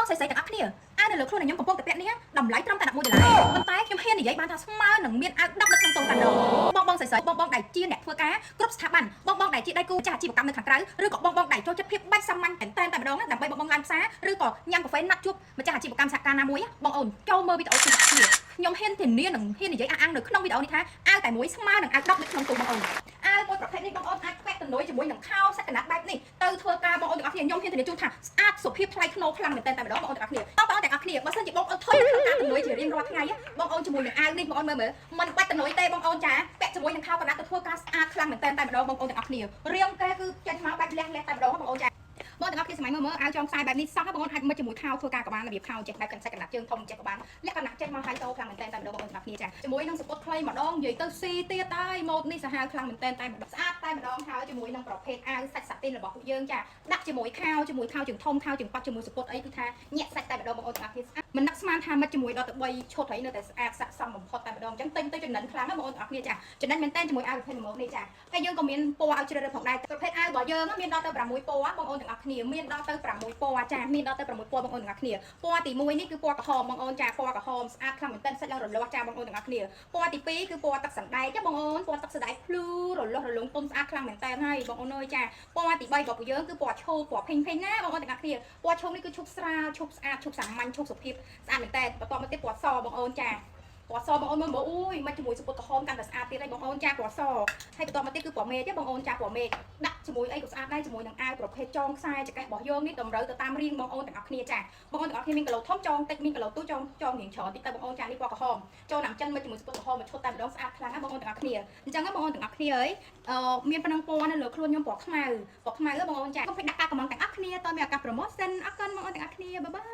បងស្រីៗទាំងអស់គ្នាអាវនៅលើខ្លួនខ្ញុំកំពុងតែពាក់នេះតម្លៃត្រឹមតែ11ដុល្លារប៉ុន្តែខ្ញុំហ៊ាននិយាយបានថាស្មើនឹងមានអាវ10នៅក្នុងតូនកាណូបងស្រីៗបងដែលជាអ្នកធ្វើការគ្រប់ស្ថាប័នបងដែលជាដៃគូចាស់អាជីវកម្មនៅខាងក្រៅឬក៏បងដែលចូលចិត្តភាពបាច់សាមញ្ញតែម្ដងដើម្បីបងឡើងផ្សារឬក៏ញ៉ាំកាហ្វេណាត់ជួបម្ចាស់អាជីវកម្មសហការណាមួយបងអូនចូលមើលវីដេអូខ្ញុំខ្ញុំហ៊ានធានានឹងហ៊ាននិយាយអះអាងនៅក្នុងវីដេអូនេះថាអាវតែមួយស្មើនឹងអាវ10នៅក្នុងតូនបងអូនអាវមួយប្រភេទនេះបងអូនអាចពាក់ទៅជាមួយនឹងខោសាច់កណាត់បែបនេះទៅធ្វើការបងអូនទាំងអស់គ្នាខ្ញុំហ៊ានធានាជូនថាស្អាតសុភាពថ្លៃថ្នូរខ្លាំងមែនតើតែម្ដងបងអូនទាំងអស់គ្នាបងអូនទាំងអស់គ្នាបើសិនជាបងអូនធុញក្នុងការទៅលុយជារៀងរាល់ថ្ងៃបងអូនជាមួយនឹងអាវនេះបងអូនមើលមិនបាច់ទៅលុយទេបងអូនចាពាក់ជាមួយនឹងខោកណាត់ទៅធ្វើការស្អាតខ្លាំងមែនតើតែម្ដងបងអូនទាំងអស់គ្នារាងកែគឺចេញមកបែបលះតែម្ដងបងអូនចាបងទាំងអស់គ្នាសម័យមើលអាវចងខ្សែបែបនេះសោះបងអូនអាចមកជាមួយខោធ្វើការក៏បានរបៀបខោចេះបែបកញ្ចក់កណាត់ជើងធំចេះក៏បានលក្ខណៈចេះមកហៃតូខ្លាំងមែនតើតែម្ដងបងអូនទាំងអស់គ្នាចាជាមួយនឹងសពុតខ្លីម្ដងនិយាយទៅស៊ីទៀតហើយម៉ូតនេះសាហាវខ្លាំងមែនតើតែម្ដងស្អាតតែម្ដងហើយជាមួយនឹងប្រភេទអាវសាច់សាទីនរបស់ពួកយើងចាដាក់ជាមួយខោជើងធំខោជើងប៉ាត់ជាមួយសពុតអីគឺថាញាក់សាច់តែម្ដងបងអូនទាំងអស់គ្នាស្អាតមិននឹកស្មានថាមិត្តជាមួយដល់ទៅ3ឈុតហើយនៅតែស្អាតស័ក្តិសមបំផុតតែម្ដងអញ្ចឹងទិញទៅចំណិនខ្លាំងណាស់បងអូនទាំងអស់គ្នាចាចំណិនមែនតើជាមួយអាវប្រភេទម៉ូតនេះចាហើយយើងក៏មានពណ៌ឲ្យជ្រើសរើសផងដែរប្រភេទអាវរបស់យើងមានដល់ទៅ6ពណ៌បងអូនទាំងអស់គ្នាមានដល់ទៅ6ពណ៌ចាមានដល់ទៅ6ពណ៌បងអូនទាំងអស់គ្នាពណ៌ទី1នេះគឺពណ៌ក្រហមបងអូនចាពណ៌ក្រហមស្អាតខ្លាំងមែនតើសាច់ឡើងរលាស់ចាបងអូនទាំងអស់គ្នាពណ៌ទី2គឺពណ៌ទឹកសណ្ដែកចាបងអូនពណ៌ទឹកសណ្ដែកភ្លឺរលាស់រលងទុំស្អាតខ្លាំងមែនតើហើយបងអូនអើយចាពណ៌ទី3របស់ពួកយើងគឺពណ៌ឈូកពណ៌ភេងណាបងអូនទាំងអស់គ្នាពណ៌ឈូកនេះគឺឈូកស្រាលឈូកស្អាតឈូកសាមញ្ញឈូកសុភាពស្អាតមែនតើបន្តមកទៀតពណ៌សបងអូនចាពណ៌សបងអូនមើលអូយមកជាមួយសពុតក្រហមកាន់តែស្អាតទៀតហើយបងអូនចាពណ៌សហើយបន្តមកទៀតគឺពណ៌មេឃទេបងអូនចាពណ៌មេឃដាក់ជាមួយអីក៏ស្អាតដែរជាមួយនឹងអាវប្រភេទចងខ្សែចង្កេះរបស់យើងនេះតម្រូវទៅតាមរាងបងអូនទាំងអស់គ្នាចាបងអូនទាំងអស់គ្នាមានគីឡូធំចងតិចមានគីឡូទូចចងរៀងច្រើនតិចទៅបងអូនចានេះពណ៌ក្រហមចូលណាំចិនមកជាមួយសពុតក្រហមមកឈុតតែម្ដងស្អាតខ្លាំងណាស់បងអូនទាំងអស់គ្នាអញ្ចឹងបងអូនទាំងអស់គ្នាអើយមានប៉ុណ្ណឹងពណ៌នៅលើខ្លួនខ្ញុំពណ៌ខ្មៅបងអូនចាខ្ញុំពេញដាក់ការកំងទាំងអស់គ្នាតើមានឱកាស promotion អរគុណបងអូនទាំងអស់គ្នាបាយបាយ